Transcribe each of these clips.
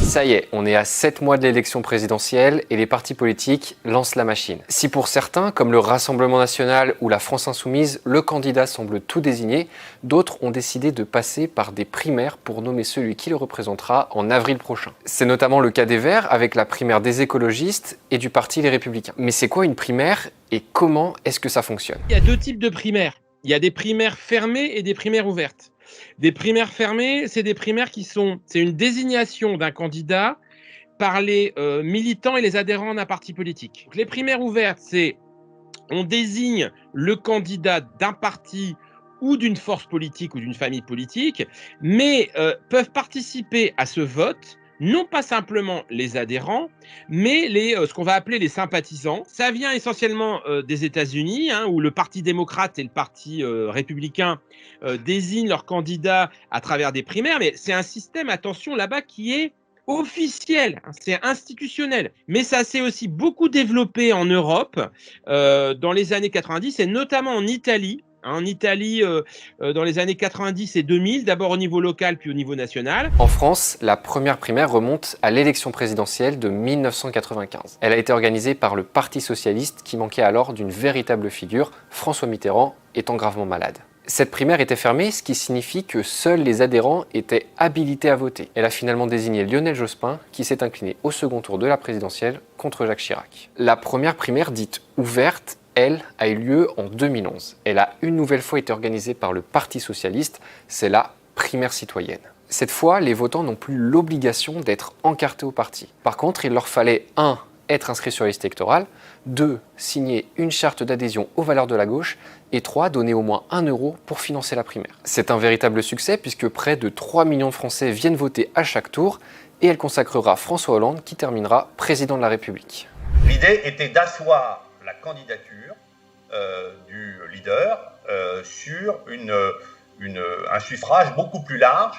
Ça y est, on est à 7 mois de l'élection présidentielle et les partis politiques lancent la machine. Si pour certains, comme le Rassemblement National ou la France Insoumise, le candidat semble tout désigné, d'autres ont décidé de passer par des primaires pour nommer celui qui le représentera en avril prochain. C'est notamment le cas des Verts avec la primaire des écologistes et du parti Les Républicains. Mais c'est quoi une primaire et comment est-ce que ça fonctionne? Il y a deux types de primaires. Il y a des primaires fermées et des primaires ouvertes. Des primaires fermées, c'est des primaires c'est une désignation d'un candidat par les militants et les adhérents d'un parti politique. Donc, les primaires ouvertes, on désigne le candidat d'un parti ou d'une force politique ou d'une famille politique, mais peuvent participer à ce vote non pas simplement les adhérents, mais ce qu'on va appeler les sympathisants. Ça vient essentiellement des États-Unis, où le Parti démocrate et le Parti républicain désignent leurs candidats à travers des primaires, mais c'est un système, attention, là-bas, qui est officiel, c'est institutionnel. Mais ça s'est aussi beaucoup développé en Europe dans les années 90 et notamment en Italie. En Italie, dans les années 90 et 2000, d'abord au niveau local puis au niveau national. En France, la première primaire remonte à l'élection présidentielle de 1995. Elle a été organisée par le Parti socialiste qui manquait alors d'une véritable figure, François Mitterrand étant gravement malade. Cette primaire était fermée, ce qui signifie que seuls les adhérents étaient habilités à voter. Elle a finalement désigné Lionel Jospin, qui s'est incliné au second tour de la présidentielle contre Jacques Chirac. La première primaire dite ouverte, elle, a eu lieu en 2011. Elle a une nouvelle fois été organisée par le Parti socialiste, c'est la primaire citoyenne. Cette fois, les votants n'ont plus l'obligation d'être encartés au parti. Par contre, il leur fallait 1. Être inscrit sur la liste électorale, 2. Signer une charte d'adhésion aux valeurs de la gauche et 3. Donner au moins 1 euro pour financer la primaire. C'est un véritable succès puisque près de 3 millions de Français viennent voter à chaque tour et elle consacrera François Hollande qui terminera président de la République. L'idée était d'asseoir la candidature du leader sur un suffrage beaucoup plus large,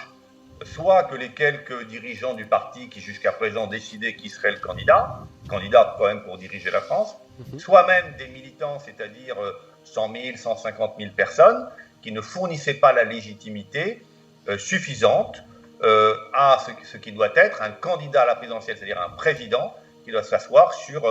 soit que les quelques dirigeants du parti qui jusqu'à présent décidaient qui serait le candidat quand même pour diriger la France, soit même des militants, c'est-à-dire 100 000, 150 000 personnes qui ne fournissaient pas la légitimité suffisante à ce qui doit être un candidat à la présidentielle, c'est-à-dire un président qui doit s'asseoir sur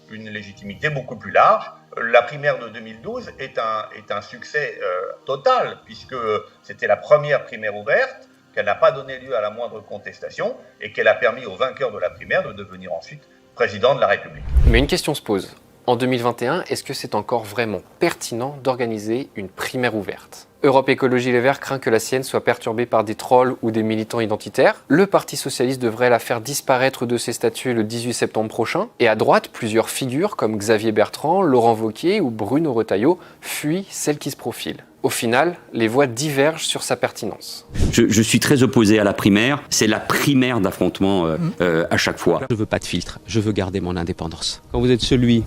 une légitimité beaucoup plus large. La primaire de 2012 est un succès total, puisque c'était la première primaire ouverte, qu'elle n'a pas donné lieu à la moindre contestation, et qu'elle a permis au vainqueur de la primaire de devenir ensuite président de la République. Mais une question se pose. En 2021, est-ce que c'est encore vraiment pertinent d'organiser une primaire ouverte? Europe Écologie Les Verts craint que la sienne soit perturbée par des trolls ou des militants identitaires. Le Parti socialiste devrait la faire disparaître de ses statuts le 18 septembre prochain. Et à droite, plusieurs figures comme Xavier Bertrand, Laurent Wauquiez ou Bruno Retailleau fuient celle qui se profile. Au final, les voix divergent sur sa pertinence. Je suis très opposé à la primaire. C'est la primaire d'affrontement à chaque fois. Je veux pas de filtre. Je veux garder mon indépendance. Quand vous êtes celui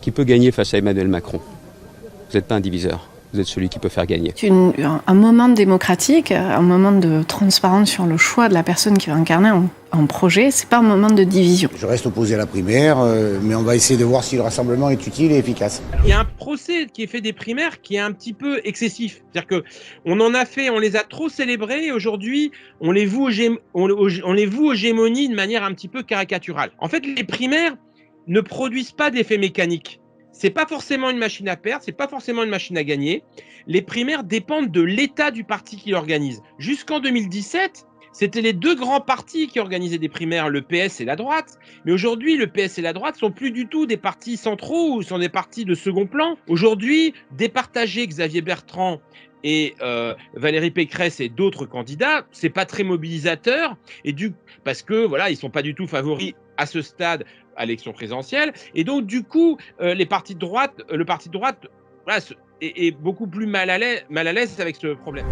qui peut gagner face à Emmanuel Macron, vous n'êtes pas un diviseur. Vous êtes celui qui peut faire gagner. C'est un moment démocratique, un moment de transparence sur le choix de la personne qui va incarner un projet. C'est pas un moment de division. Je reste opposé à la primaire, mais on va essayer de voir si le rassemblement est utile et efficace. Il y a un procès qui est fait des primaires qui est un petit peu excessif. C'est-à-dire on les a trop célébrés et aujourd'hui on les voue aux gémonies de manière un petit peu caricaturale. En fait, les primaires ne produisent pas d'effet mécanique. C'est pas forcément une machine à perdre, c'est pas forcément une machine à gagner. Les primaires dépendent de l'état du parti qui l'organise. Jusqu'en 2017, c'était les deux grands partis qui organisaient des primaires, le PS et la droite. Mais aujourd'hui, le PS et la droite sont plus du tout des partis centraux ou sont des partis de second plan. Aujourd'hui, départager Xavier Bertrand et Valérie Pécresse et d'autres candidats, c'est pas très mobilisateur parce que voilà, ils sont pas du tout favoris à ce stade à l'élection présidentielle, et donc du coup le parti de droite voilà, est beaucoup plus mal à l'aise avec ce problème.